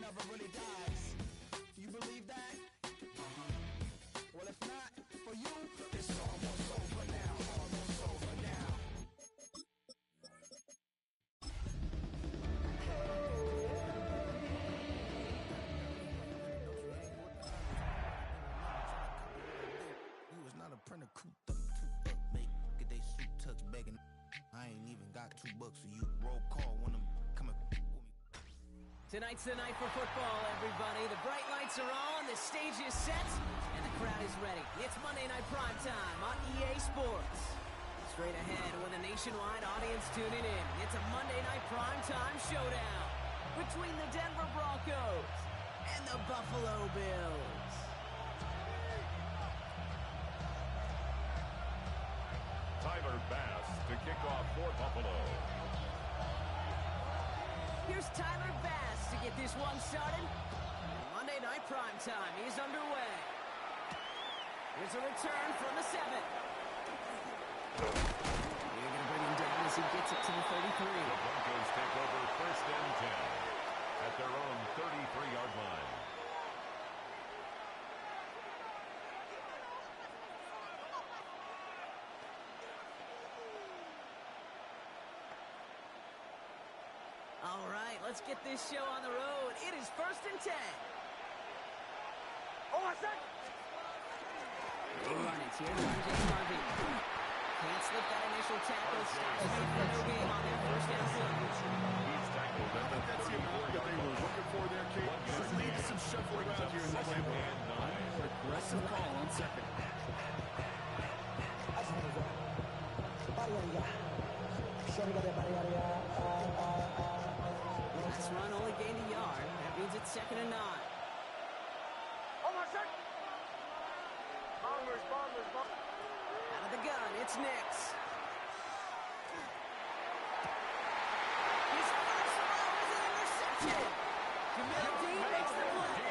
never really dies. You believe that? Well, if not, for you, it's almost over now. Almost over now. You was not a printer, cooped up, make they suit tucks begging. I ain't even got $2 for you. Roll call when I'm coming with me. Tonight's the night for football, everybody. The bright lights are on, the stage is set, and the crowd is ready. It's Monday Night Primetime on EA Sports. Straight ahead with a nationwide audience tuning in. It's a Monday Night Primetime showdown between the Denver Broncos and the Buffalo Bills. Tyler Bass to kick off for Buffalo. Here's Tyler Bass to get this one started. Monday Night Primetime is underway. Here's a return from the 7. They're going to bring him down as he gets it to the 33. The Broncos take over 1st and 10 at their own 33-yard line. All right, let's get this show on the road. It is 1st and 10. Oh, I said. They run it. Here's James Harvey. Can't slip that initial tackle. Stops me for no game on their 1st down play. He's tackled at the That's the amount that they were looking for there, Kate. There's maybe some shuffle around here in the playbook. Aggressive call on 2nd. Last run only gained a yard. That means it's 2nd and 9. Oh, my son. Bombers. Out of the gun, it's Nix. His first throw is an interception. Jamil Dean makes the play.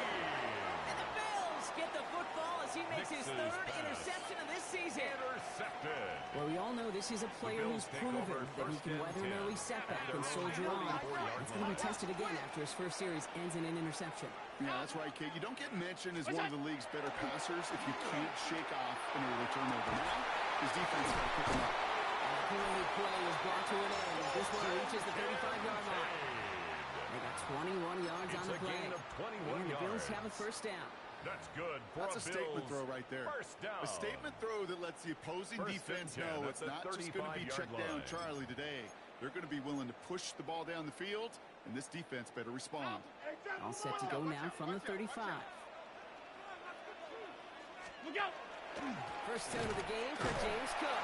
And the Bills get the football as he makes his 3rd interception of this season. intercepted. Well, we all know this is a player who's proven that he can weather an early setback and soldier on. It's going to be tested again after his first series ends in an interception. Yeah, that's right, Kate. You don't get mentioned as one of the league's better passers if you can't shake off an early turnover. Now, his defense got to pick him up. And the penalty play is brought to an end as this one reaches the 35-yard line. They got 21 yards on the play. Gain of 21 and the Bills yards. have a 1st down. That's good for That's a statement throw right there. 1st down. A statement throw that lets the opposing 1st defense and 10 know at it's the not just going to be check 35-yard down line. Charlie today. They're going to be willing to push the ball down the field, and this defense better respond. All set to go now from the 35. Look out. First down of the game for James Cook.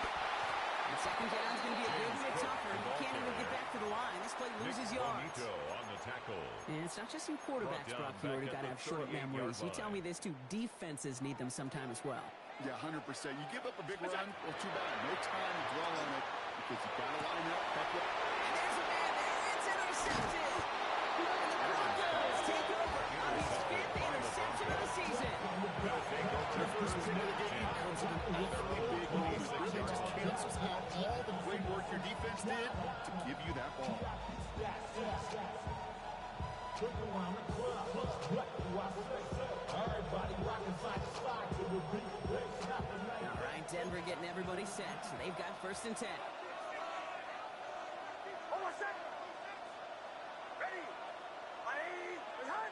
And 2nd down is going to be a good bit tougher. He can't even get back to the line. This play loses yards. Juanito on the tackle. And it's not just some quarterbacks, Brock. You already got to have short memories. You tell me this too. Defenses need them sometime as well. Yeah, 100%. You give up a big run, well, too bad. No time to dwell on it because you've got to line up. And there's a man there. It's intercepted. And the Broncos take over on his 5th interception of the season. Their first pick of the game comes in an awfully big moment. Really just cancels out all the great work your defense did to give you that ball. All right, Denver getting everybody set. So they've got 1st and 10. Oh, my son. Ready. Ready. Return.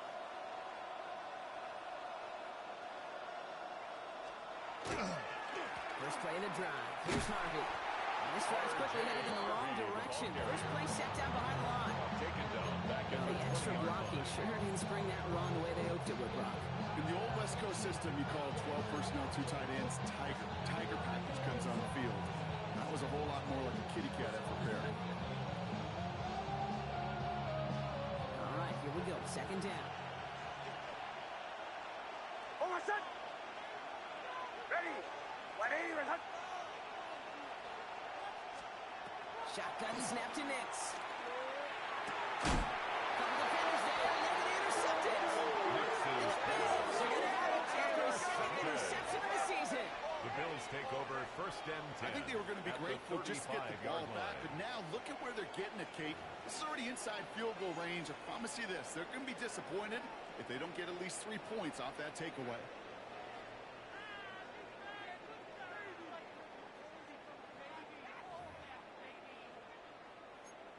First play of the drive. Here's Harvey. And this drive's quickly headed in the wrong direction. First play set down behind the line. Taken down back at The extra blocking sure didn't spring that run the way they hoped it would, Brock. In the old West Coast system, you call 12 personnel, 2 tight ends, Tiger. Tiger package comes on the field. That was a whole lot more like a kitty cat effort there. All right, here we go. 2nd down. Oh, my son. Ready. Ready. Return. Shotgun snap to Nix. Couple defenders there, and they're going to intercept it. And the Bills are going to have a 2nd interception of the season. The Bills take over 1st and 10. I think they were going to be grateful just get the ball back. But now look at where they're getting it, Kate. This is already inside field goal range. I promise you this, they're going to be disappointed if they don't get at least 3 points off that takeaway.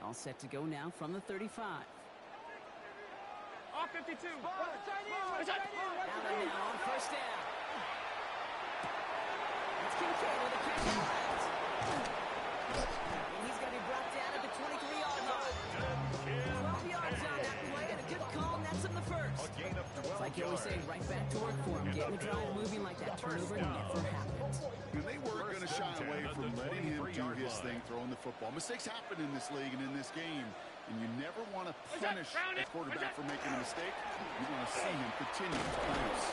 All set to go now from the 35. All 52. Allen now on first down. It's Kincaid with a catch and left. And he's going to be brought down at the 23-yard line. 12 yards on that play, and a good call nets him the first. It's like you always say, right back to work for him. Getting the drive moving like that turnover never happened. And they weren't going to shy away from letting him do his thing, throwing the football. Mistakes happen in this league and in this game, and you never want to punish a quarterback for making a mistake. You want to see him continue to produce.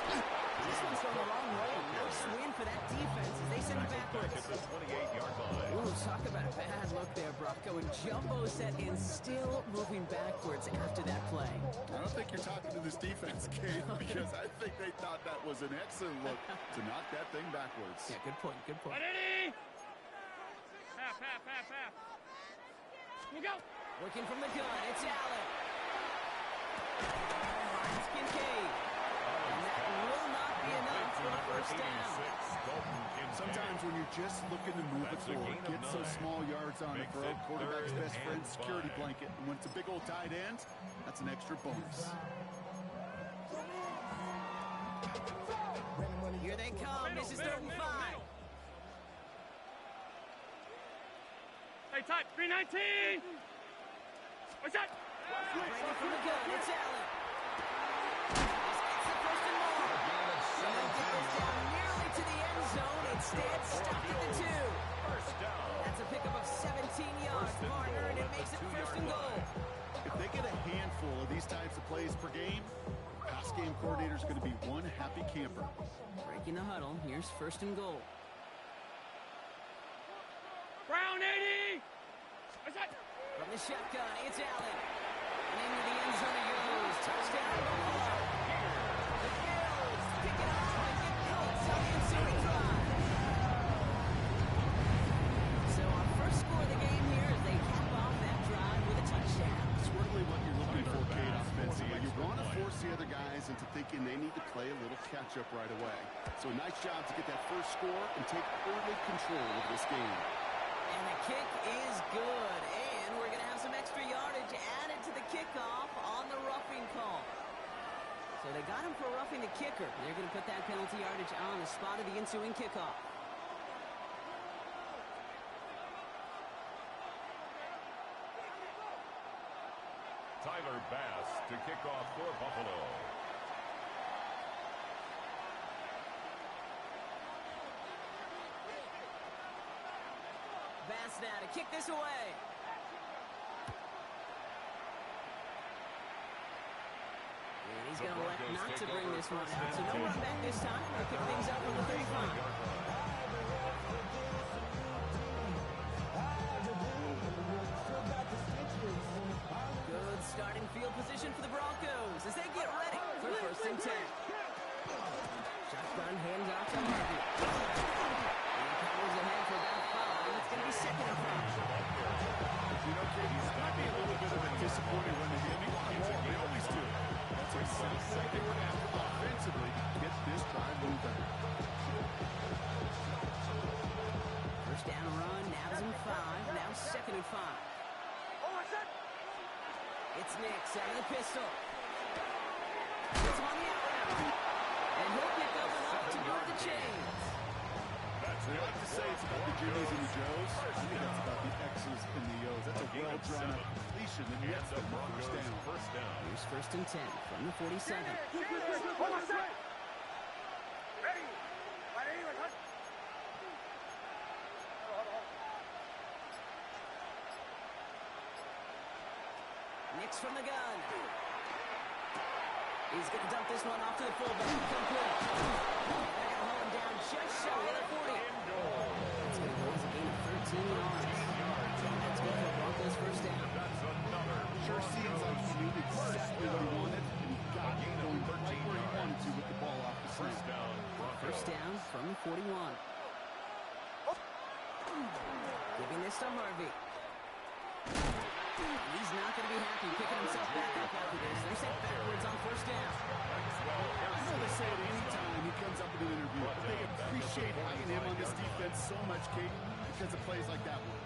This one's going the wrong way. Nice win for that defense as they send it backwards. At the 28-yard line. Ooh, talk about a bad look there, Brock. Going jumbo set and still moving backwards after that play. I don't think you're talking to this defense, Kate, because I think they thought that was an excellent look to knock that thing backwards. Yeah, good point, good point. Half. Look out. Working from the gun, it's Allen. It's Kincaid. And that will not be enough for the first down. Sometimes when you're just looking to move it forward, get some small yards on the throw, quarterback's best friend, security blanket. And when it's a big old tight end, that's an extra bonus. Here they come. This is 3rd and 5. Hey, Todd, 319. What's that? Brady from the gun. It's Allen. This gets the first and more. And they'll get this down nearly to the end zone. Instead, stopped at the 2. That's a pickup of 17 yards, partner, and it makes it 1st and goal. If they get a handful of these types of plays per game, pass game coordinator's going to be one happy camper. Breaking the huddle. Here's 1st and goal. Brown 80. What's that? From the shotgun, it's Allen. And into the end zone he goes. Touchdown, Buffalo. The Bills pick it up and get points on the ensuing drive. So our first score of the game here as they cap off that drive with a touchdown. It's really what you're looking for, Kate, offensively. You want to force the other guys into thinking they need to play a little catch-up right away. So a nice job to get that first score and take early control of this game. And the kick is good. And we're going to have some extra yardage added to the kickoff on the roughing call. So they got him for roughing the kicker. They're going to put that penalty yardage on the spot of the ensuing kickoff. Tyler Bass to kick off for Buffalo. Bass now to kick this away. And he's going to elect not to bring this one out. So no run back this time. They'll pick things up from the 35. Good starting field position for the Broncos as they get ready for 1st and 10. Shotgun hands off to Harvey. And Powers ahead for about 5. It's going to be 2nd and 5. You know, Kate, he's going to be a little bit of a disappointing run to him. He won the ball. They always do. That's exactly what they were after offensively to get this drive moving. First down run, nabs him 5. Now 2nd and 5. It's Nix out of the pistol. It's on the out route. And he'll pick up enough to move the chains. We like to say it's about the Jimmies and the Joes. I think that's about the X's and the O's. That's a well-drawn-up completion that gets them first down. Here's 1st and 10 from the 47. Ready. My name is Hunt. Nix from the gun. He's going to dump this one off to the fullback. Complete. They're going to hold him down just shy of the 40. That's going to go as a gain of 13 yards. That's good for Broncos first down. Sure seems like he knew exactly what he wanted, and he got it going right where he wanted to with the ball off the snap. First down from the 41. Giving this to Harvey. He's not going to be happy picking himself back up after this. They're sent backwards on first down. I know they say it any time he comes up in an interview, but they appreciate having him on this defense so much, Kate, because of plays like that one.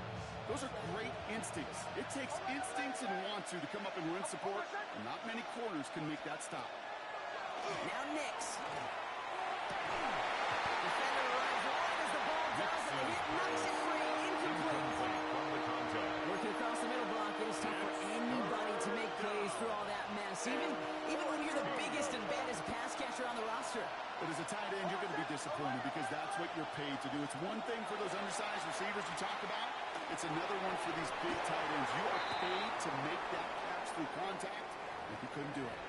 Those are great instincts. It takes instincts and want to come up and run support, and not many corners can make that stop. Now Nix. Defender arrives right as the ball does, and the hit knocks it free. Incomplete. Working across the middle block, it is tough for anybody to make plays through all that mess, even when you're the biggest and baddest pass catcher on the roster. But as a tight end, you're going to be disappointed because that's what you're paid to do. It's one thing for those undersized receivers you talk about. It's another one for these big tight ends. You are paid to make that catch through contact, and you couldn't do it.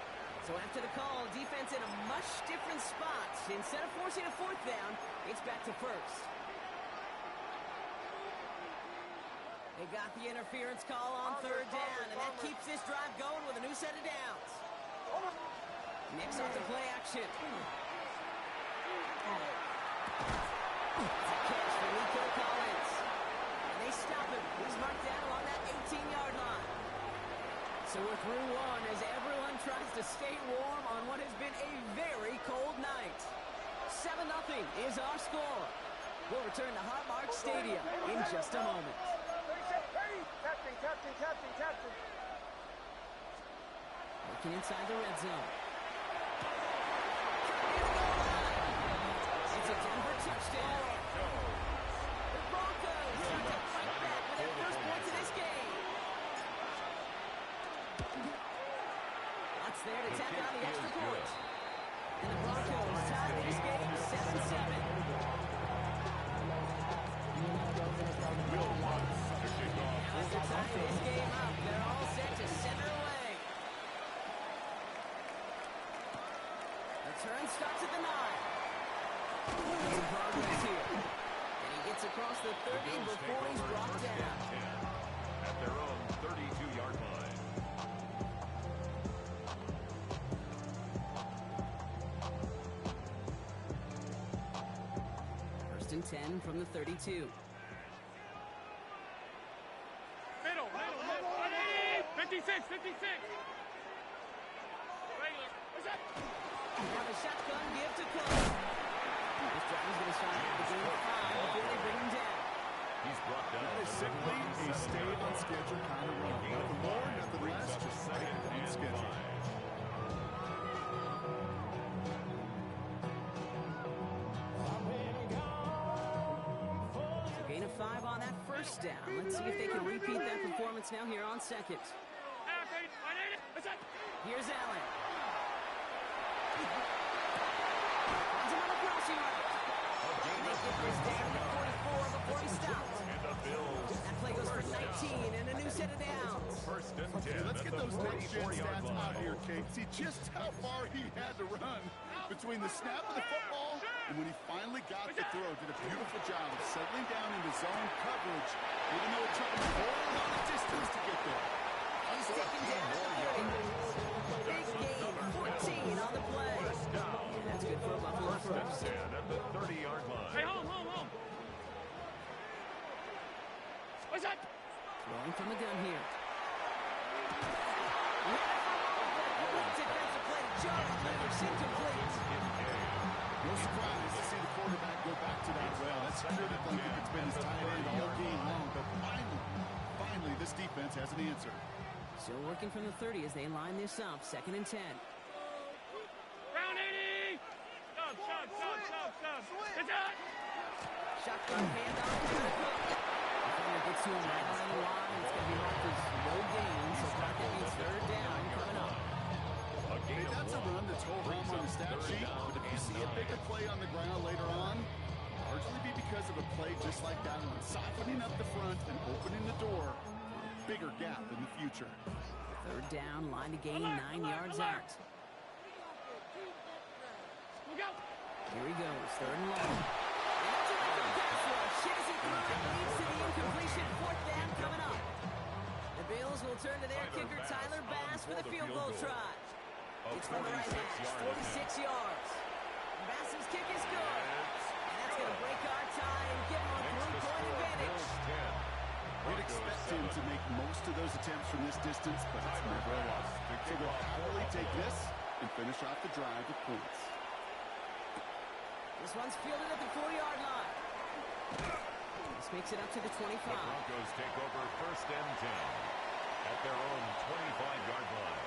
So after the call, defense in a much different spot. Instead of forcing a fourth down, it's back to first. They got the interference call on third down, and that keeps this drive going with a new set of downs. Nix off the play action. It's a catch for Nico Collins. And they stop him. He's marked down along that 18-yard line. So we're through one as everyone tries to stay warm on what has been a very cold night. 7-0 is our score. We'll return to Highmark Stadium in just a moment. Captain. Looking inside the red zone. It's a Denver touchdown. The Broncos start to fight back with their first points of this game. Lots there to tack on the extra point. And the Broncos tie this game 7-7. As they tie this game up, they're all set to center away. The turn starts at the 9. Some progress here. And he gets across the 30 before he's brought down. At their own 32-yard line. First and 10 from the 32. Middle. 56. Regular. What's that? Now the shotgun give to Cole. This drive is going to start at the game 5 before they bring him down. He's brought down. That is simply a stay on schedule kind of run. Nothing more, nothing less, just stay on schedule. So gain of 5 on that first down. Let's see if they can repeat that performance now here on second. Here's Allen. Finds him on the crossing route. And they get this down to 44 before he stops. That play goes for 19 and a new set of downs. First and 10. Okay, let's get those next-gen stats out here, Kate. See just how far he had to run between the snap of the football and when he finally got the throw. Did a beautiful job of settling down into zone coverage, even though it took him a whole lot of distance to get there. He's taken down at the 30. Big gain, 14 on the play. And that's good for a Buffalo first. At the 30-yard line. Hey, home. What's that? Throwing from the gun here. Defensive play to Jarvis Lewis, incomplete. No surprise to see the quarterback go back to that well. That's sure that like it's been his tight end all game long, but finally this defense has an answer. Still working from the 30 as they line this up. Second and 10. Round 80. Stop. It's out. Shotgun handoff to the Cook. Defender gets to him right on the line. It's going to be marked as no gain, so that means third down coming up. Hey, that's a run that's hold home on the stat sheet, but if you see a bigger play on the ground later on, largely be because of a play just like that one, softening up the front and opening the door for a bigger gap in the future. Third down, line to gain 9 yards out. Look out. Here he goes, third and long. And that's a right pass rush. Shifts it through and leads to the incompletion. Fourth down coming up. The Bills will turn to their kicker, Tyler Bass, for the field goal try. It's from the right hash, 46 yards. Bass's kick is good. And that's going to break our tie and give them a 3-point advantage. You'd expect him to make most of those attempts from this distance, but it's never a loss. So they'll happily take this and finish off the drive with points. This one's fielded at the 4-yard line. This makes it up to the 25. The Broncos take over 1st and 10 at their own 25-yard line.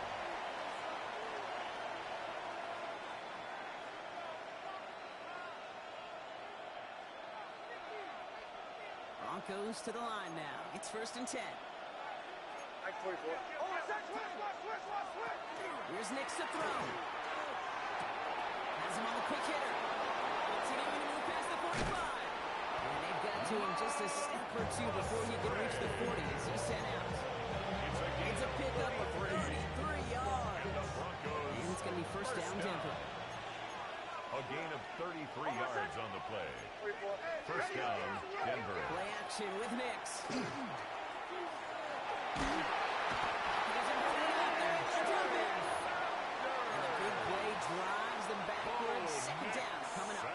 Broncos to the line now. It's 1st and 10. Here's Nix to throw. Has him on the quick hitter. Gets it in when he moves past the 45. And they've got to him just a step or two before he can reach the 40 as he's sent out. It's a pickup of 33 yards. And it's going to be 1st down Denver. A gain of 33 yards on the play. 1st down, Denver. Play action with Nix. Drives them backwards. 2nd down coming up.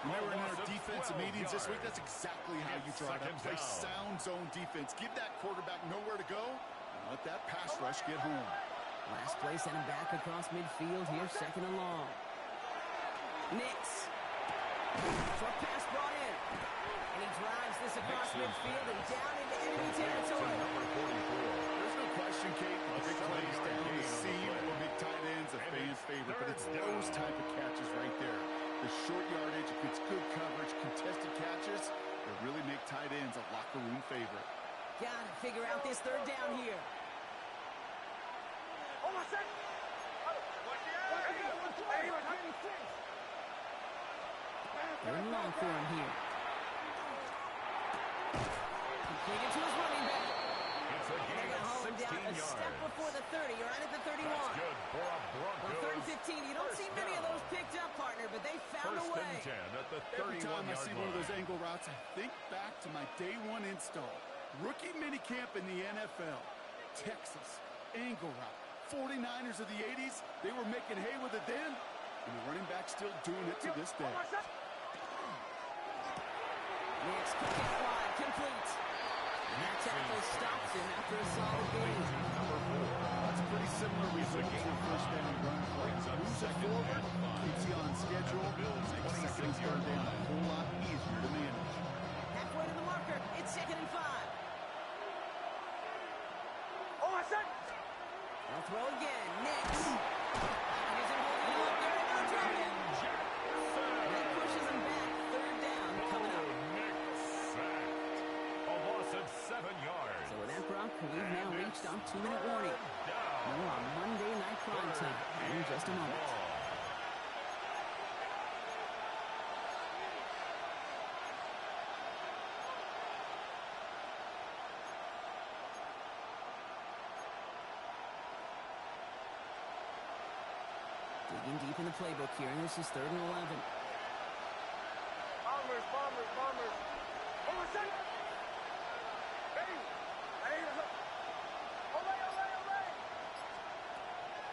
Remember in our defensive meetings this week, that's exactly how you draw it up. Play sound zone defense. Give that quarterback nowhere to go and let that pass rush get home. Last play sent him back across midfield here, 2nd and long. Nix. Short pass brought in. And he drives this across midfield and down into enemy territory. There's no question, Kate. Big plays down the seam or big tight ends, a fan's favorite. But it's those type of catches right there. The short yardage, if it's good coverage, contested catches, that really make tight ends a locker room favorite. Gotta figure out this 3rd down here. Third and long for him here. Completed to his running back. It's a gain of 16 yards. A step before the 30, right at the 31. That's good for a Broncos. Well, 3rd and 15. You don't see many of those picked up, partner, but they found a 1st way. and 10 at the 31-yard line. Every time I see one of those angle routes, I think back to my day 1 install. Rookie minicamp in the NFL. Texas, angle route. 49ers of the 80s, they were making hay with it then, and the running back still doing it to this day. Nix kick it wide, complete. And that tackle stops him after a solid gain. That's a pretty similar result to a 1st down run play. Moves it forward, keeps you on schedule, makes 2nd and 3rd down a whole lot easier to manage. Halfway to the marker, it's 2nd and 5. They'll throw again, Nix. He's holding him up there, and they'll drop him. And that pushes him back, 3rd down coming up. A loss of 7 yards. So with that, Brock, we've now reached our 2-minute warning. More on Monday Night Prime Time in just a moment. Digging deep in the playbook here, and this is 3rd and 11. Bombers.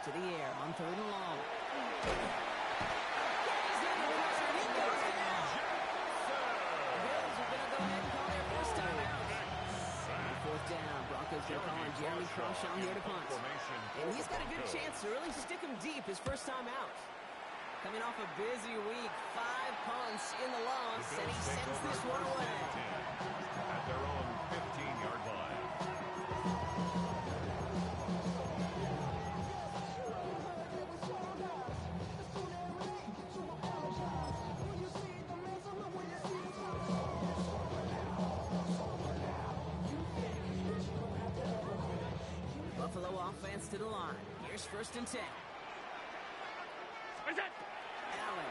To the air on 3rd and long. Down. Broncos going to call on Jeremy Crawshaw here to punt. And he's got a good chance to really stick him deep his first time out. Coming off a busy week, 5 punts in the loss, and he sends this one away. At their own 15-yard line. Buffalo offense to the line. Here's 1st and 10. Where's that? Allen.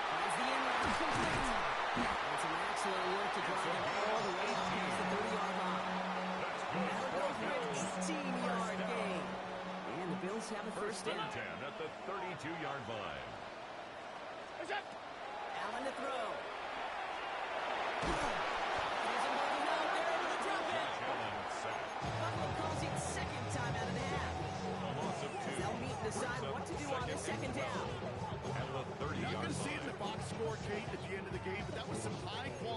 Finds the end line complete. And some excellent work to drive him all the way past the 30-yard line. That'll go for an 18-yard gain. And the Bills have a 1st down. 10 at the 32-yard line. Where's that? Allen to throw. Here's him holding out there over the drop it. Buffalo calls it 2nd time out of the half. They'll meet and decide what to do on the 2nd down. At the 30-yard line. You're not going to see it in the box score, Kate, at the end of the game, but that was some high-quality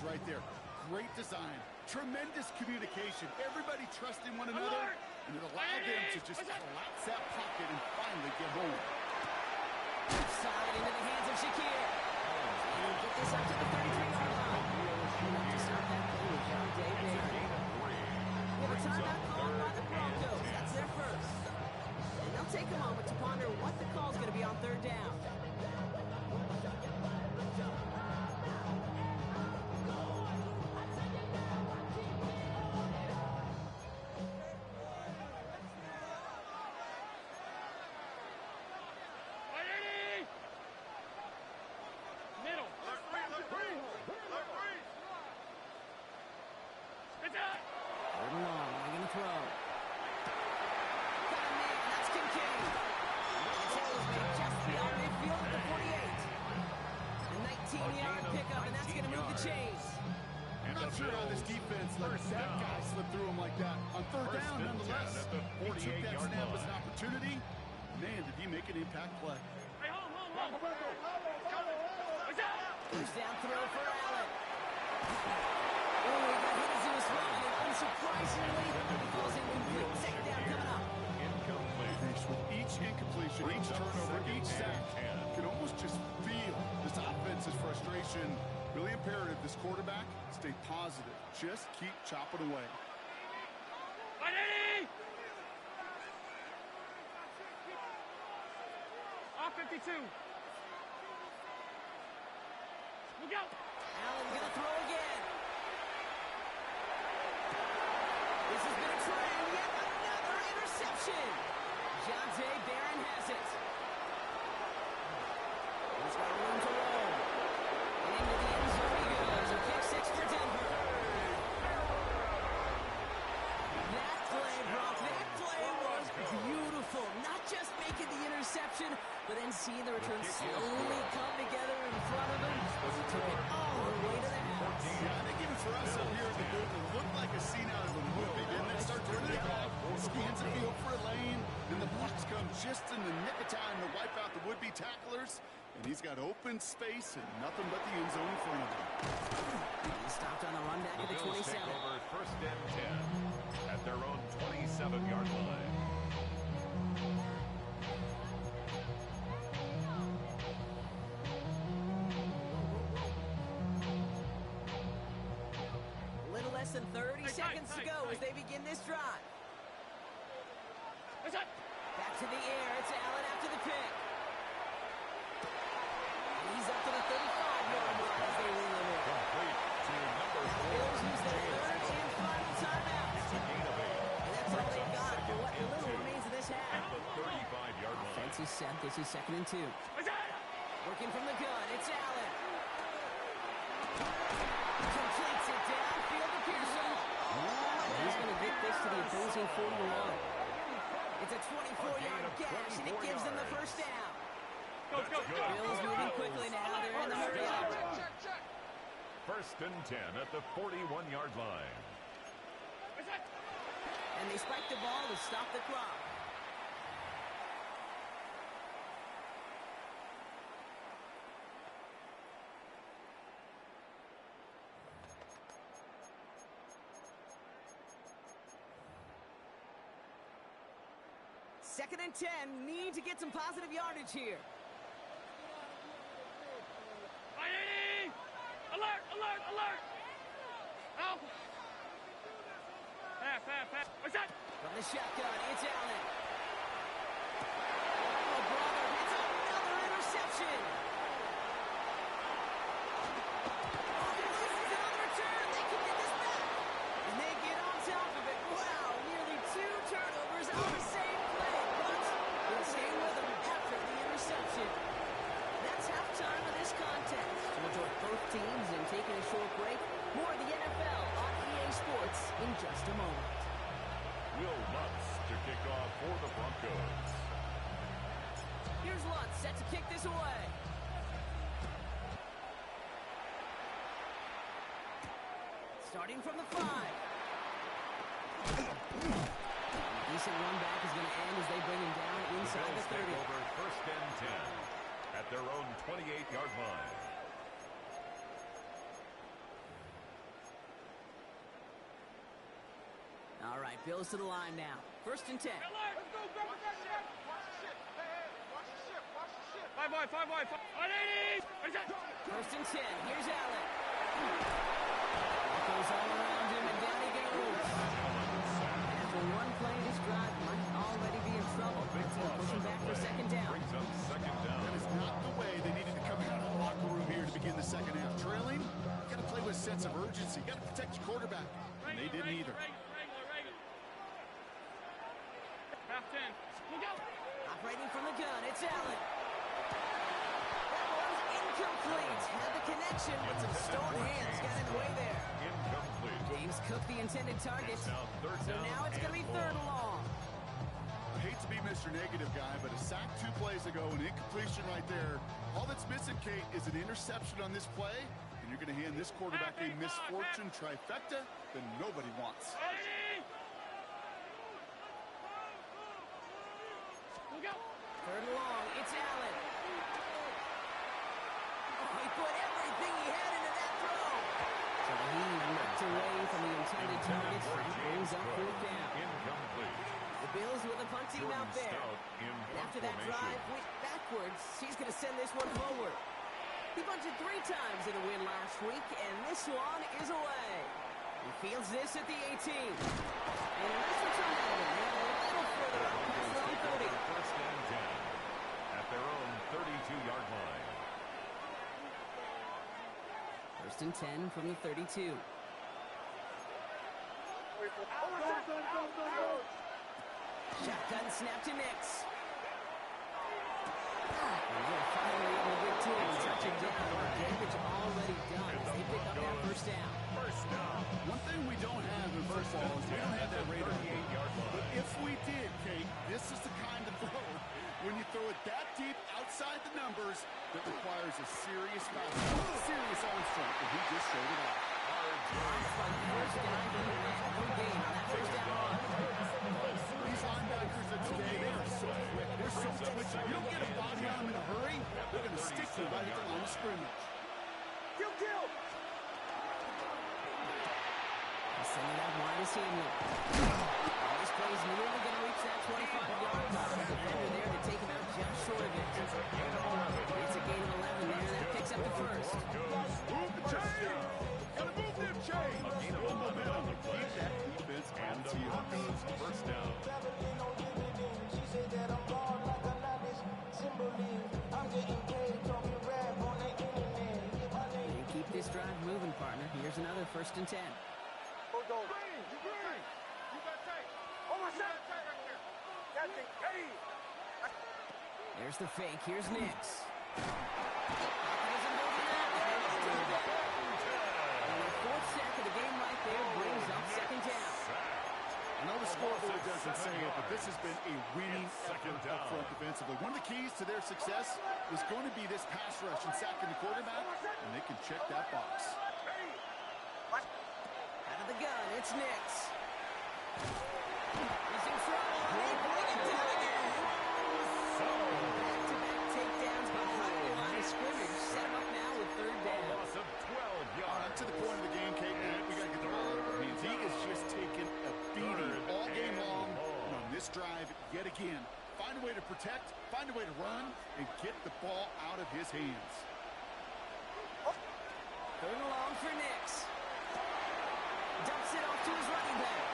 right there. Great design, tremendous communication, everybody trusting one another, and it allowed them to just collapse that pocket and finally get home. Side into the hands of Shakir. And he'll get this up to the 33-yard line. To start that play with John Davis. We have a timeout called by the Broncos. That's their first. And they'll take a moment to ponder what the call's going to be on third down. Impact play. Touchdown throw for Allen. Oh, he got hit as he was throwing it. Unsurprisingly, he falls incomplete. Second down coming up. Incomplete. With each incompletion, each turnover, each sack, you can almost just feel this offense's frustration. Really imperative this quarterback stay positive. Just keep chopping away. Off 52. Look out. Allen gonna throw again. This has been a trend. Yet another interception. Jonte Barron has it. He's got room to roll. And into the end zone he goes. A kick six for Denver. That play, Brock, that play was beautiful. Not just making the interception, but then seeing the return slowly come together in front of him as he took it all the way to the house. Yeah, I think even for us up here in the booth, it looked like a scene out of a movie. Didn't it? Start to take off, scans the field for a lane, and the blocks come just in the nick of time to wipe out the would-be tacklers. And he's got open space and nothing but the end zone in front of him. He stopped on the run back at the 27. Take over first and 10 at their own 27-yard line. Less than 30 seconds to go as they begin this drive. Back to the air. It's Allen after the pick. And he's up to the 35-yard line as they reel him in. Complete to number 4. Bills use their third and final timeout. It's a gain of 8. And that's all they've got for what little remains of this half. At the 35-yard line. Offense is set. This is 2nd and 2. Working from the gun. It's Allen. Completes it downfield to Pearson. He's going to get this to the opposing 41. It's a 24-yard gash, and it gives them the first down. Bills moving quickly now. They're in the hurry-up. First and 10 at the 41-yard line. And they spike the ball to stop the clock. Second and 10. Need to get some positive yardage here. Alert! Alert! Alert! Help! Pass. What's that? From the shotgun, it's Allen. Oh, brother, it's another interception. Oh, this is another return. They can get this back. And they get on top of it. Wow, nearly 2 turnovers on the same play. But they'll stay with them after the interception. That's halftime of this contest. To enjoy both teams and taking a short break, more of the NFL on EA Sports in just a moment. Will Lutz to kick off for the Broncos. Here's Lutz set to kick this away. Starting from the 5. Decent run back is going to end as they bring him down inside the 30. Take over first and 10 at their own 28-yard line. Bills to the line now. 1st and 10. Let's go, grab it, grab it, grab it. Watch the ship. Hey, watch the ship, watch the ship. 5 wide, 5 wide. 180. What is that? 1st and 10. Here's Allen. That goes all around him, and down he goes. And after one play, this drive might already be in trouble. It's going to push him back for 2nd down. Brings up 2nd down. That is not the way they needed to come out of the locker room here to begin the second half. Trailing, you got to play with a sense of urgency. You got to protect your quarterback. And they didn't either. Regular. Half 10. Look out. Operating from the gun, it's Allen. That one's incomplete. Had the connection, but some stone hands got in the way there. Incomplete. James Cook, the intended target. Now 3rd So down now it's going to be and 3rd long. and long. I hate to be Mr. Negative guy, but a sack 2 plays ago, an incompletion right there. All that's missing, Kate, is an interception on this play, and you're going to hand this quarterback a misfortune trifecta that nobody wants. 180. Look out. 3rd and long, it's Allen. Oh, he put everything he had into that throw. So he knocked away from the intended target. Brings up 4th down. Incomplete. The Bills with a punt team out there. Stout in And after that formation. drive went backwards, he's going to send this one forward. He bunted 3 times in a win last week, and this one is away. He fields this at the 18. And a nice return out of it. They're a little further up past their own 30. 1st and 10 at their own 32-yard line. 1st and 10 from the 32. Shotgun snap to Nix. And they're finally able to get to him and touch him down. Damage already done as they pick up that 1st down. First down. One thing we don't have in football is we don't have that radar. But if we did, Kate, this is the kind of throw when you throw it that deep outside the numbers that requires a serious foul, serious arm strength, and he just showed it off. That's like the first guy who wins every game on that 1st down run. These linebackers of today, they are so quick. They're so twitchy. You don't get a body on them in a hurry, they're going to stick you right at the line of scrimmage. Kill. He's sending out Marcus Hamlin. This play's nearly going to reach that 25-yard mark. The defender there to take him out just short of it. It's a gain of 11 there. That picks up the 1st. Move the chain! Gotta move them chains! Gain of momentum. Keep that defense on its heels. 1st down. And keep this drive moving, partner. Here's another 1st and 10. There's the fake. Here's Nix. And the 4th sack of the game right there brings up 2nd down. I know the scoreboard doesn't say it, but this has been a winning effort up front defensively. One of the keys to their success was going to be this pass rush and sacking the quarterback, and they can check that box. Out of the gun, it's Nix. He's in trouble. They bring it down again. Back-to-back takedowns behind the line of scrimmage. Set him up now with 3rd down. Loss of 12 yards. To the point of the game, Kate, we got to get the ball out of our hands. He is just taking a beating all game long. And on this drive, yet again, find a way to protect, find a way to run, and get the ball out of his hands. 3rd and long for Nix. Dumps it off to his running back.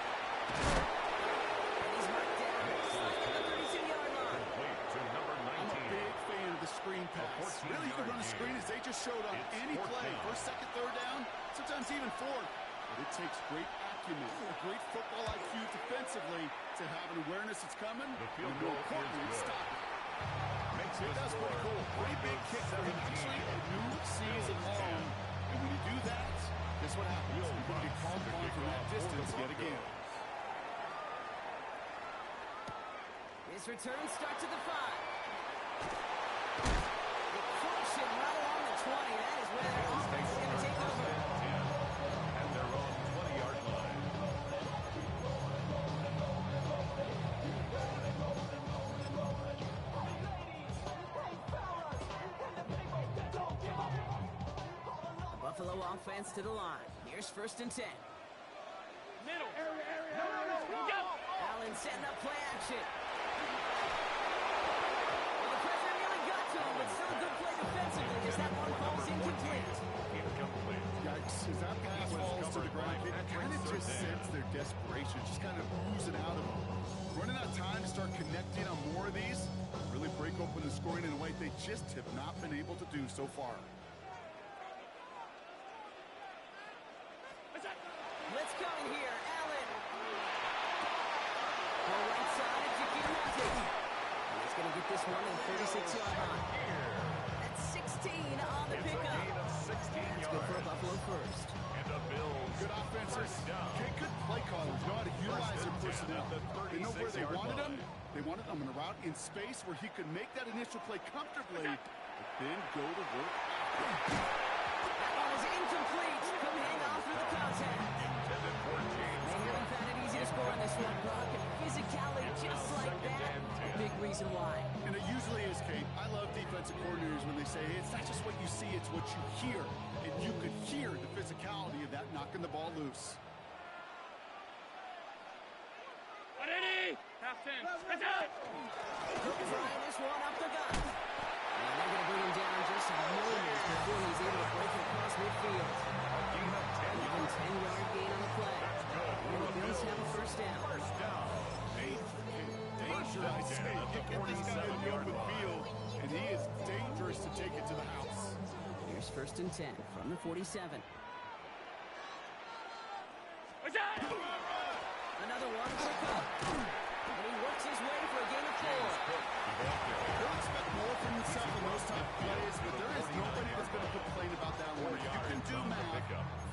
And he's marked down inside the 32-yard line. Complete to number I'm a 19. big fan of the screen pass. Really, you can run a screen as they just showed on It's any 4th play. down. 1st, 2nd, 3rd down, sometimes even 4th. But it takes great acumen, a great football IQ defensively to have an awareness it's coming, The field and goal more importantly, is good. stop it. Makes It does pretty cool. Pretty big kick for him. Actually, a new season long. And when you do that, guess what happens? You're going to get called upon from that distance yet again. His return starts at the 5. They crush him right along the 20. That is where their offense is going to take over. At their own 20-yard line. Buffalo offense to the line. Here's 1st and 10. Middle. No. Look out. play action. Well, the pressure nearly got to him, but still good play defensively as that one falls incomplete. Incomplete. Yikes, as that pass falls to the ground, it kind of just sense their desperation, just kind of oozing out of them. Running out of time to start connecting on more of these, really break open the scoring in a way they just have not been able to do so far. Let's go in here, Allen. Go right side, Chiquinate. He's going to get this one in 36-yard line. That's 16 on the pickup. That's good for a Buffalo first. And the Bills. Good offenses. Okay, good play callers. Know how to utilize their personnel. They know where they wanted him. They wanted him in a route in space where he could make that initial play comfortably, but then go to work. That one is incomplete. Come hang on through the contact. Intended for James. They haven't found it easy to score in this one, Brock. And physicality just like that, a big reason why. And it usually is, Kate. I love defensive coordinators when they say, hey, it's not just what you see, it's what you hear. And you could hear the physicality of that knocking the ball loose. Half 10. That's it! Trying this one up the gut. And they're going to bring him down just a moment before he's able to break it across midfield. A gain of 10 Even yards. 10-yard gain on the play. And the Bills have a first down. First down. Danger, I say. You get this guy in the open field, and he is dangerous to take it to the house. Here's first and 10 from the 47. What's that? Another one quick up. And he works his way for a gain of 4. He'll expect more from himself in those type of plays, but there is nobody that's going to complain about that one. If you can do math,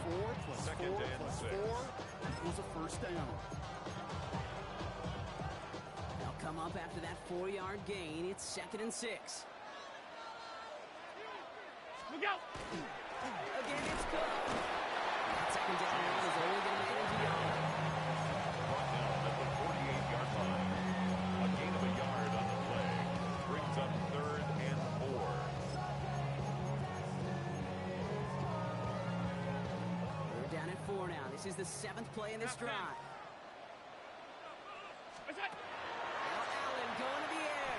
4 plus 4 plus 4 equals a first down. They'll come up after that 4-yard gain. It's 2nd and 6. Look out! Again, it's good. That second down run is only going to manage a yard. Brought down at the 48-yard line. A gain of a yard on the play. Brings up 3rd and 4. We're down at 4 now. This is the 7th play in this drive. What's that? Now Allen going to the air.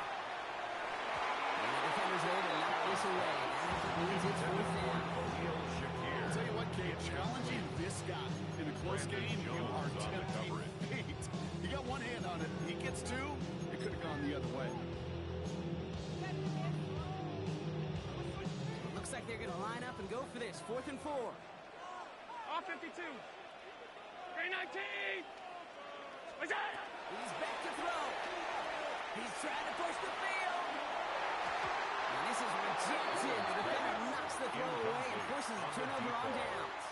And the defender's there to knock this away. That means it's 4th down. O'Neal Shakir. I'll tell you what, Kate, challenging this guy in a close game, you are tempting fate. He got one hand on it. He gets 2, it could have gone the other way. It looks like they're going to line up and go for this. 4th and 4. Off 52. Green 19. What's that? He's back to throw. He's trying to push the field. And this is rejected. The defender knocks the throw away and forces a turnover on downs.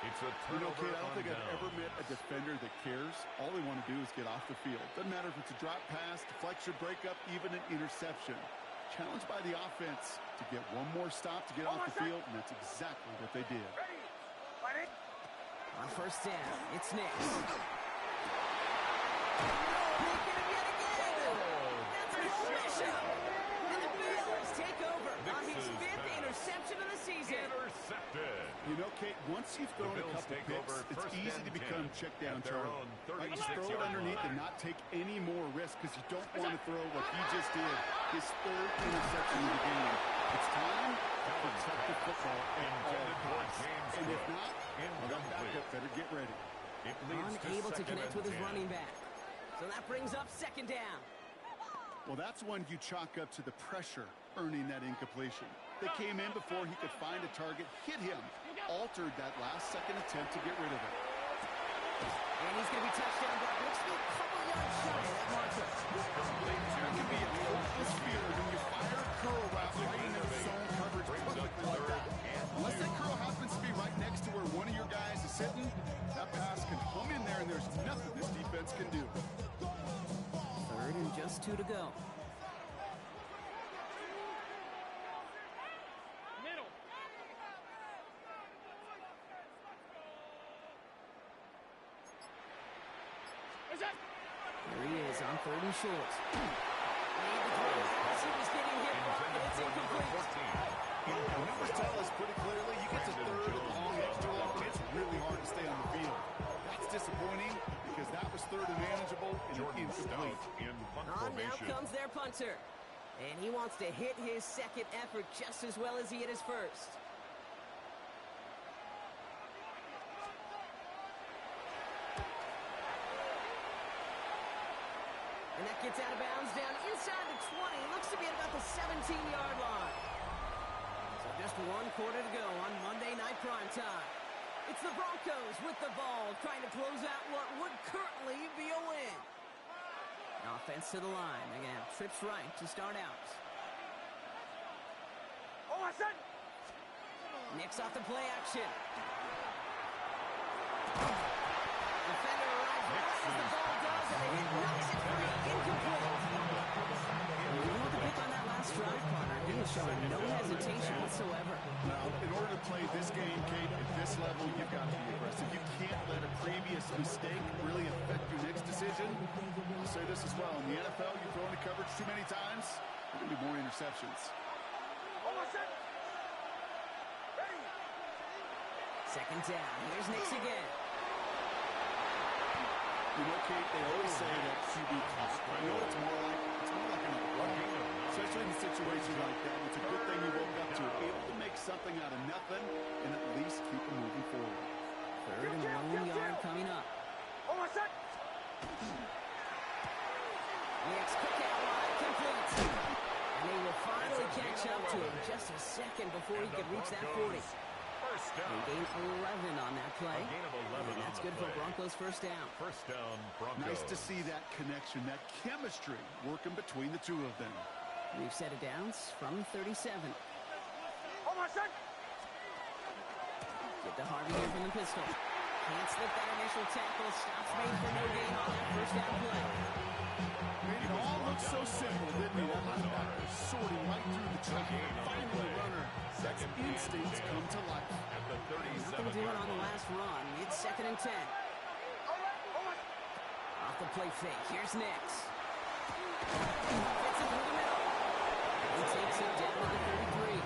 It's a You know, turnover Kate, I don't on think I've downs. ever met a defender that cares. All they want to do is get off the field. Doesn't matter if it's a drop pass, deflection, breakup, even an interception. Challenged by the offense to get one more stop to get off the field, and that's exactly what they did. On first down, it's Nix. Make it yet again. That's a mission. And the Bills take over on his 5th interception of the season. Intercepted. You know, Kate, once you've thrown a Bills couple take picks, over it's first easy and to become 10 check down at their Charlie. own Right, just throw it 36-yard underneath line. and not take any more risk because you don't want to throw what he just did, his 3rd interception of the game. It's time to protect the football at all Intended for costs. James And if Cook. not, well, that backup better get ready. It leads Unable to 2nd connect and with his 10. running back. So that brings up 2nd down. Well, that's one you chalk up to the pressure earning that incompletion. They came in before he could find a target, hit him, altered that last-second attempt to get rid of it. And he's going to be touchdown. Brock looks to be a couple yards shy of that marker. It can be a hopeless feeling when you fire a curl route right into the zone coverage perfectly like that. Unless that curl happens to be right next to where one of your guys is sitting, that pass can come in there and there's nothing this defense can do. 3rd and just 2 to go. Middle. What's that? There he is on 3rd and short. Made the throw as he was getting hit, Brock, and it's incomplete. The numbers tell us pretty clearly, you get to 3rd and long, extra long, it's really hard to stay on the field. That's disappointing because that was third and manageable and Jordan incomplete. Stout in punt On now formation. comes their punter. And he wants to hit his second effort just as well as he hit his first. And that gets out of bounds down inside the 20. Looks to be at about the 17-yard line. So just one quarter to go on Monday Night Primetime. It's the Broncos with the ball, trying to close out what would currently be a win. Offense to the line. They're going to have trips right to start out. Oh, I said. Nix off the play action. Defender arrives right as the ball does, and they knocks it free. Incomplete. You know what the pick on that last drive, Connor? He was showing no hesitation whatsoever. Well, in order to play this game, Kate, at this level, you've got to be aggressive. You can't let a previous mistake really affect your next decision. I'll say this as well. In the NFL, you throw into coverage too many times, there are going to be more interceptions. Oh, I said. Ready. Second down. Here's Nix again. You know, Kate, they always say that QB clock. I know it's more like an run, especially in a situation like that. It's a good thing you woke up to it, able to make something out of nothing and at least keep it moving forward. Third and 1 yard coming up. Oh, I said. Nix quick out wide, complete. And they will finally catch up to him just a second before he could reach that 40. First They down. gain 11 on that play. A gain of 11 And that's on the good for play. Broncos first down. First down, Broncos. Nice to see that connection, that chemistry working between the two of them. We've set it downs from 37. Oh, I said. Get to Harvey here from the pistol. Can't slip that initial tackle. Stops made for no gain on that first down play. Made it all look so simple, didn't it? That linebacker sorting right through the traffic. Finally, runner. That's instincts come to life. At the 37. Nothing doing on the last run. It's second and 10. Off the play fake. Here's Nix. Fits it through the middle. He takes it down to the 33.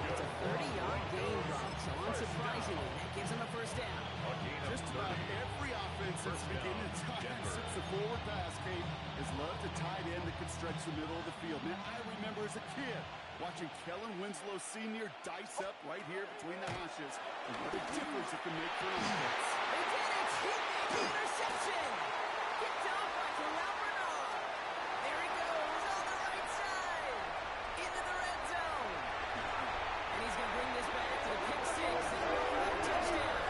It's a 30-yard gain drop, so unsurprisingly, that gives him a first down. A gain of Just about 30. every offense that's beginning to tie since the forward pass, Kate, has loved a tight end that could stretch the middle of the field. Man, I remember as a kid watching Kellen Winslow Sr. dice up right here between the hashes. And what a difference it can make for an offense. They did it! He made the interception! Picked off by Terrell Bernard. There he goes on the right side. Into the red zone. And he's going to bring this back to the pick six and roll another touchdown.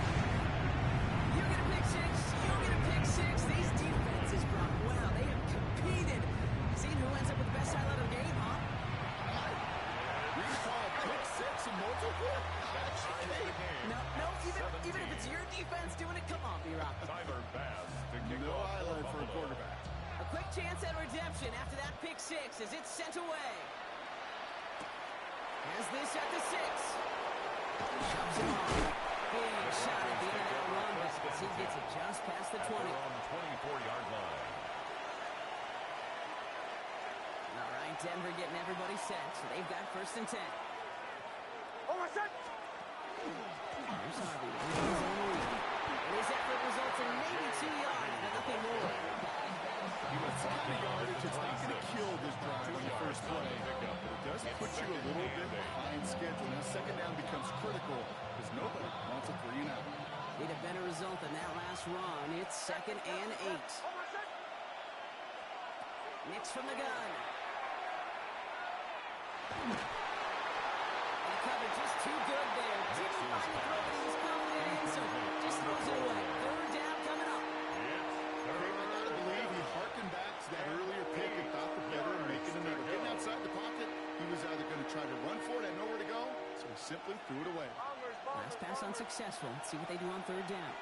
You get a pick six. You get a pick six. These defenses, Brock, wow, they have competed. Seeing who ends up with the best highlight of the game, huh? You can call a pick six a multiple? No, even if it's your defense doing it, come on, B-Rock. Tyler Bass to kick No off for highlight for a Buffalo. quarterback. A quick chance at redemption after that pick six as it's sent away. Has this at the 6. Shoves him off. Big shot at the end of that run, but he gets it just past the 20. At their own 24-yard line. All right, Denver getting everybody set, so they've got first and 10. Oh, I said. Here's Harvey in his own lead. And his effort results in maybe 2 yards, but nothing more. It's not the yardage. It's not going to kill this drive on the first play. But it does put you a little bit behind schedule. Now, second down becomes critical because nobody wants a 3 and out. Need a better result than that last run. It's second and 8. Nix from the gun. And cover just too good there. Didn't find the throw that he was confident in, so just throws it away. Third down coming up. I got to believe he harkened back to that earlier pick and thought the better of making another. Getting outside the pocket, he was either going to try to run for it, had nowhere to go, so he simply threw it away. Last pass unsuccessful. Let's see what they do on third down.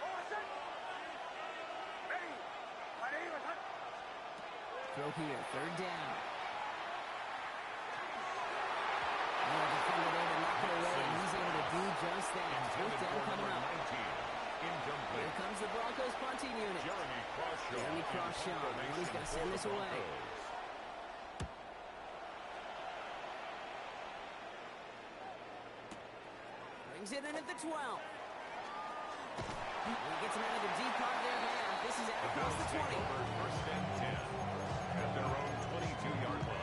Throw here, third down. Oh, defender there to knock it away, and he's able to do just that. Fourth down coming up. Incomplete. Here comes the Broncos punting unit. Jeremy Crawshaw. And he's going to send this away. it in at the 12. He gets him out of the deep part of their half. This is out across the 20. First and 10 at their own 22-yard line.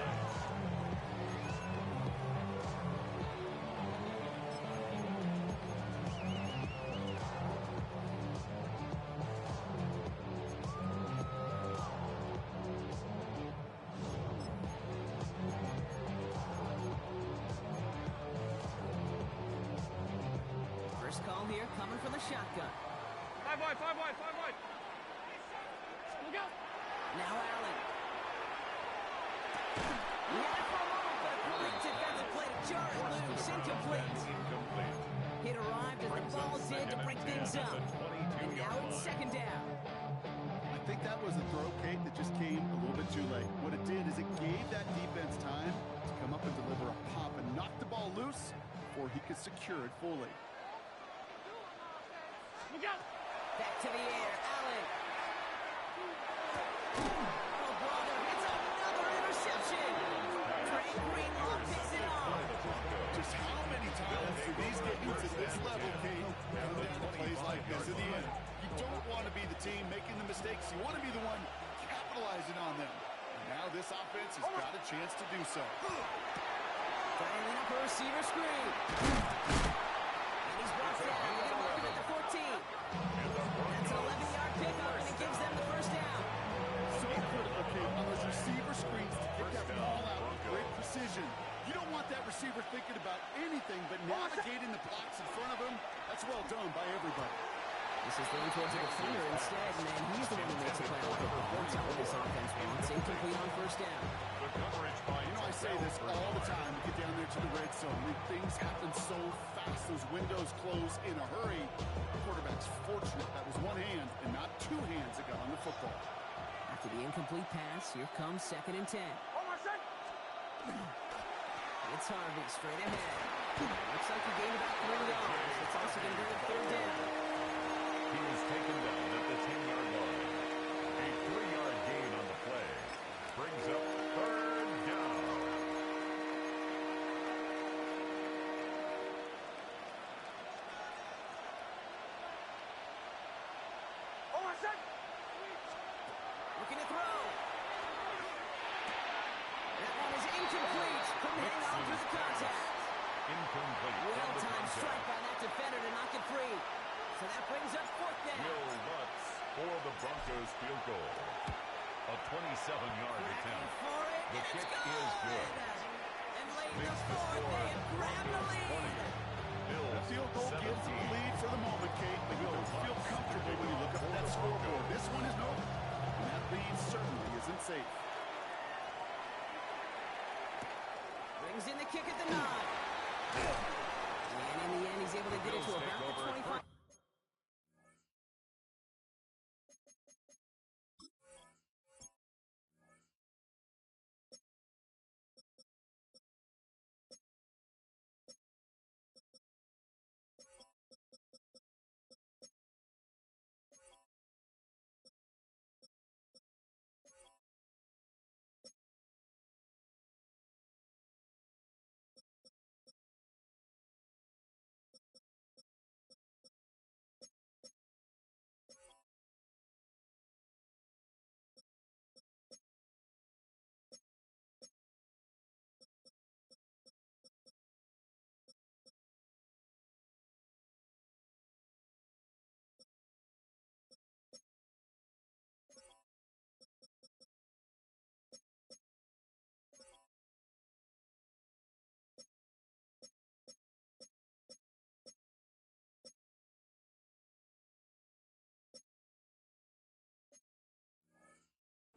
First call here coming from the shotgun. 5 wide, 5 wide, 5 wide. Look out. Now Allen. He had it for a moment, but a great defensive play to jar it loose. Incomplete. It arrived as the ball did to break things up. And now it's second down. I think that was a throw, Kate, that just came a little bit too late. What it did is it gave that defense time to come up and deliver a pop and knock the ball loose before he could secure it fully. Look out. Back to the air, Allen. Oh, brother, it's another interception. Trey Greenlaw picks it off. Just how many times do these games at this level, Kate, come down to plays like this at the end? You don't want to be the team making the mistakes. You want to be the one capitalizing on them. And now this offense has got a chance to do so. Firing up a receiver screen. And he's brought down. They get working at the 14. That's an 11-yard pickup, and it gives them the first down. So critical, Kate, on those receiver screens to get that ball out with great precision. You don't want that receiver thinking about anything but navigating the blocks in front of him. That's well done by everybody. This is thrown towards the defender instead, and then he's the one who makes a play on the That's not what this offense wants. Incomplete on first down. The coverage by I say this all the time. You get down there to the red zone, and things happen so fast. Those windows close in a hurry. The quarterback's fortunate that was one hand and not two hands that got on the football. After the incomplete pass, here comes second and 10. Oh, my son. It's Harvey straight ahead. Looks like he gained about 3 yards. It's also going to be a third down. He is taken down at the 10-yard line. A 3-yard gain on the play brings up third down. Oh, my son. Looking to throw. That one is incomplete. Couldn't hang on through the contact. Incomplete. Well-timed strike by that defender to knock it free. So that brings up fourth down. Will Lutz for the Broncos field goal. A 27-yard attempt. For it, The and kick it's is good. And late in the Makes the fourth, score they have grabbed the lead. Bills The field goal gives the 17. lead for the moment, Kate, but you don't feel comfortable when you look up at that scoreboard. This one is over, and that lead certainly isn't safe. Brings in the kick at the 9. And in the end, he's able to get it to about the 25.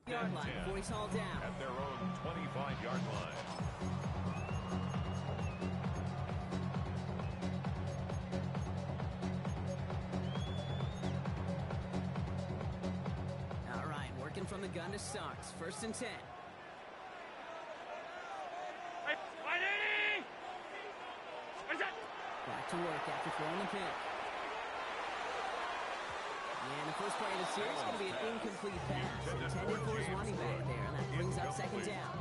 Yard line before he's hauled down. At their own 25-yard line. All right, working from the gun to start. First and 10. Hey, 180. What is that? Back to work after throwing the pick. And the first play of the series is going to be an incomplete pass. Intended for his running back there, and that brings up second down.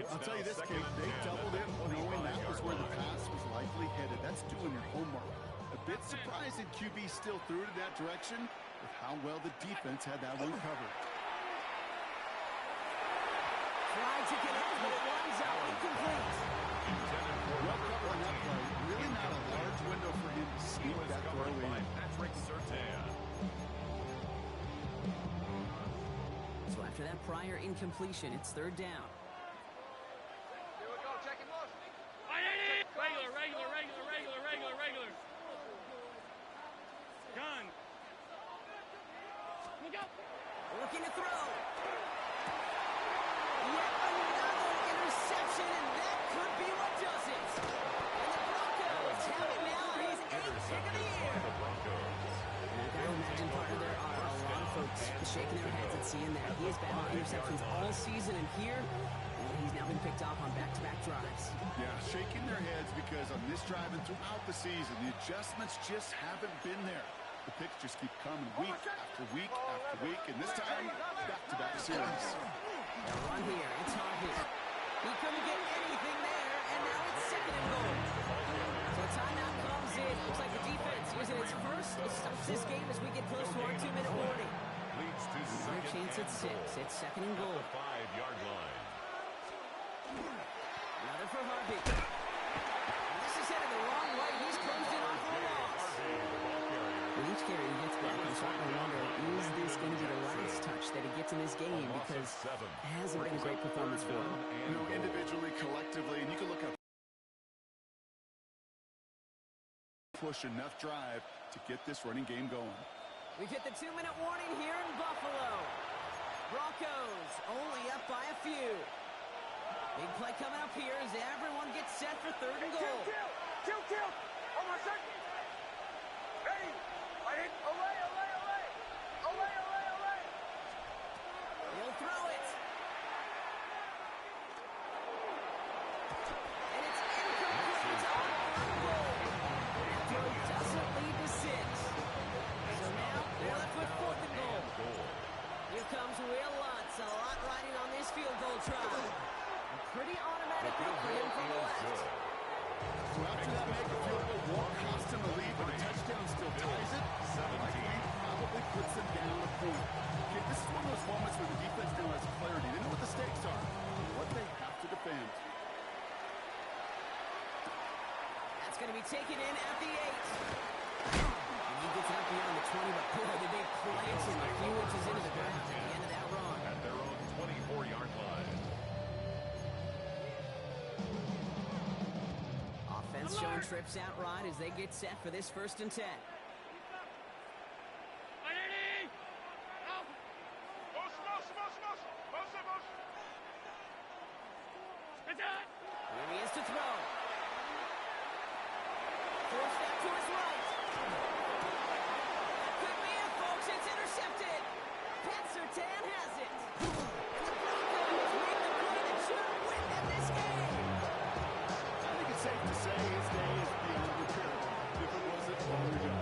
I'll tell you this, Kate, they doubled it knowing that was where the pass was likely headed. That's doing your homework. A bit surprising QB still threw it in that direction with how well the defense had that one covered. Tried to connect, but it winds up incomplete. Well covered on that play. Really not a large window for him to sneak that throw in. Patrick Surtain. So after that prior incompletion, it's third down. Here we go, check him off. Regular. Gun. Look out. Looking to throw. Yet another interception, and that could be what does it. And the Broncos have it now. He's 8th pick of the year. I imagine, Parker, there are a lot of folks shaking their heads at seeing that. He has battled interceptions all season, and here, he's now been picked off on back-to-back drives. Yeah, shaking their heads because on this drive and throughout the season, the adjustments just haven't been there. The picks just keep coming week after week after week, and this time, back-to-back series. The run here, it's Harvey. He couldn't get anything there, and now it's second and goal. So timeout comes in. Looks like the defense using its first to stop this game as we get close to our 2-minute warning. Leads to Another chance at 6. It's second and goal. 5-yard line. Another for Harvey. This is headed the wrong way. He's closed in on for a loss. With each carry he gets back, I'm starting to wonder, is this going to be the last touch that he gets in this game? Because it hasn't been a great performance for him. You know, individually, collectively, and you can look up push enough drive to get this running game going. We've hit the 2-minute warning here in Buffalo. Broncos only up by a few. Big play coming up here as everyone gets set for third and goal. Kill. On my second. Ready. I hit. Away. He'll throw it. And it's incomplete on goal. That throw doesn't lead to 6. So now they're left with fourth and goal. Here comes Will Lutz. A lot riding on this field goal try. A pretty automatic pick for him from the left. So after that make a field goal won't cost him a lead, but a touchdown still ties it. Likely probably puts them down a point. Okay, this is one of those moments where the defense now has clarity. They know what the stakes are and what they have to defend. That's going to be taken in at the 8. And he gets out beyond the 20, but boy, did they plant him a few inches into the ground at the end of that run. At their own 24-yard line. Offense showing trips out right as they get set for this 1st and 10. Here he is to throw. Forced out to his right. That could be it, folks. It's intercepted. Pat Surtain has it. And the Broncos make the play that should have won them this game. I think it's safe to say his day is beyond repair. If it wasn't long ago.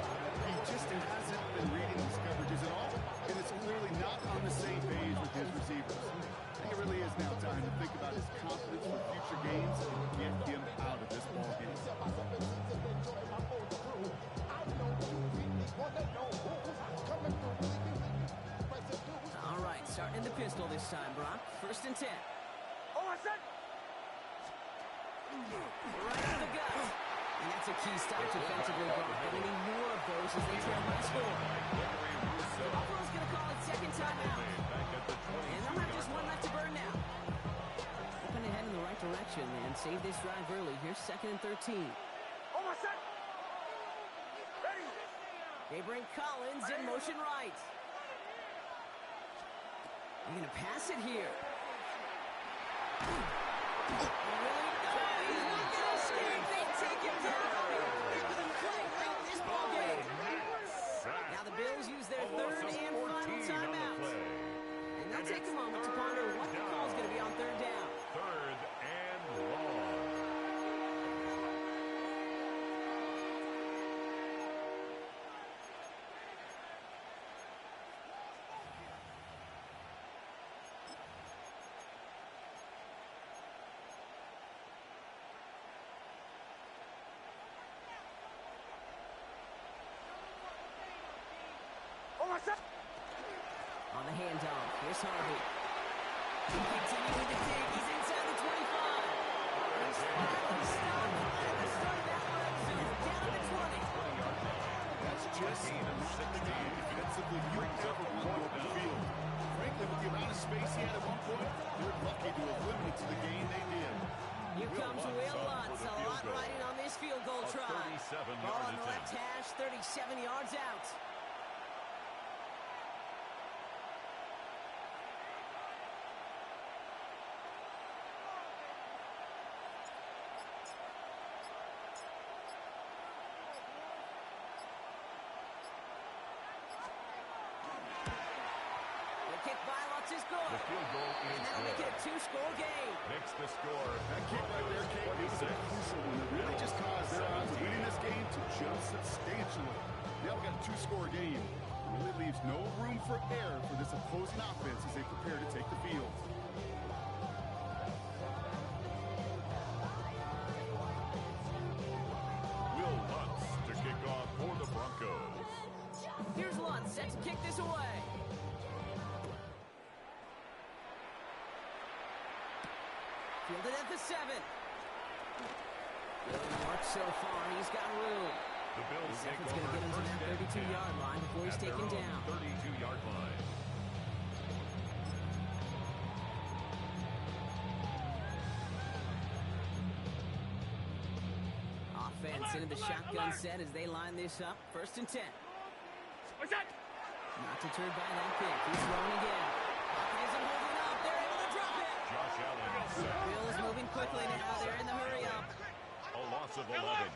He just hasn't been reading these coverages at all, and it's clearly not on the same page with his receivers. I think it really is now time to think about his confidence for future games and get him out of this ball game. All right, starting in the pistol this time, Brock. 1st and 10. Oh, I said. Right off the gut. And that's a key stop defensively, Brock. But they need more of those as they trail by a score. Buffalo's going to call it second timeout. And they'll have just one left to burn now. Hoping to head in the right direction and save this drive early. Here's 2nd and 13. Oh, I said. Ready. They bring Collins in motion right. They're going to pass it here. Really? No, he's not going to escape. They take him down. Right in this ball game. Now the Bills use their 3rd and final timeout. And they'll take a moment to ponder what the call is going to be on 3rd down. 3rd and long. On the handoff, here's Harvey. Continue with the dig. He's inside the 25. He's finally stopped at the start of that red zone. Down at the 20. That's just not the game defensively you ever want to open the field. Frankly, with the amount of space he had at one point, they're lucky to have limited to the game they did. Here comes Will Lutz. A lot riding on this field goal try. Ball on the left hash, 37 yards out. Kick by Lutz is good. The field goal is and that'll make it a two-score game. Makes the score. That kick right there, Kate, was a crucial one. It really just caused their odds of winning this game to jump substantially. Now we've got a two-score game. It really leaves no room for error for this opposing offense as they prepare to take the field. Will Lutz to kick off for the Broncos. Here's Lutz set to kick this away. Fielded at the 7. Good mark so far. He's got room. The Bills This take effort's going to get him to that 32-yard line before he's taken down. 32-yard line. Offense into the shotgun set as they line this up. 1st and 10. Not deterred by that pick. He's throwing again. He isn't holding up. They're able to drop it. Josh Allen. Bills moving quickly now. They're in the hurry up. A loss of 11.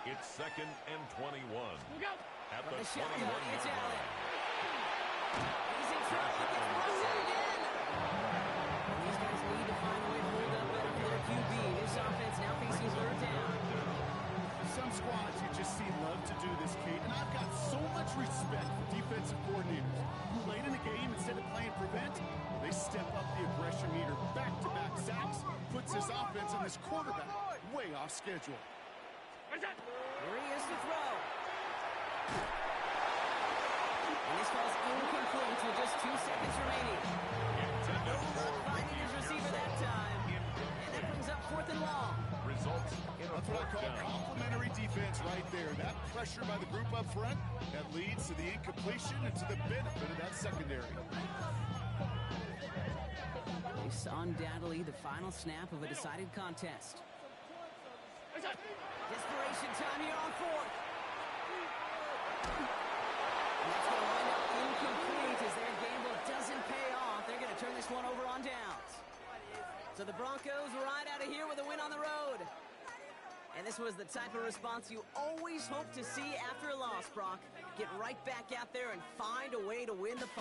It's 2nd and 21. At From the the shotgun, 21-yard it's line. Allen. He's in trouble. He gets busted again. And these guys need to find a way to hold up better for their QB. This offense now facing 3rd down. Some squads you just see love to do this, Kate, and I've got so much respect for defensive coordinators who late in the game, instead of playing prevent, they step up the aggression meter. Back-to-back sacks puts this offense and this quarterback way off schedule. Here he is to throw. And this ball's incomplete with just 2 seconds remaining. No luck finding his receiver that time. And that brings up 4th and long. Results in a That's what I 4th call down. complimentary defense right there. That pressure by the group up front, that leads to the incompletion and to the benefit of that secondary. It's undoubtedly the final snap of a decided contest. Desperation time here on 4th. And that's going to wind up incomplete as their gamble doesn't pay off. They're going to turn this one over on downs. So the Broncos ride out of here with a win on the road. And this was the type of response you always hope to see after a loss, Brock. Get right back out there and find a way to win the fight.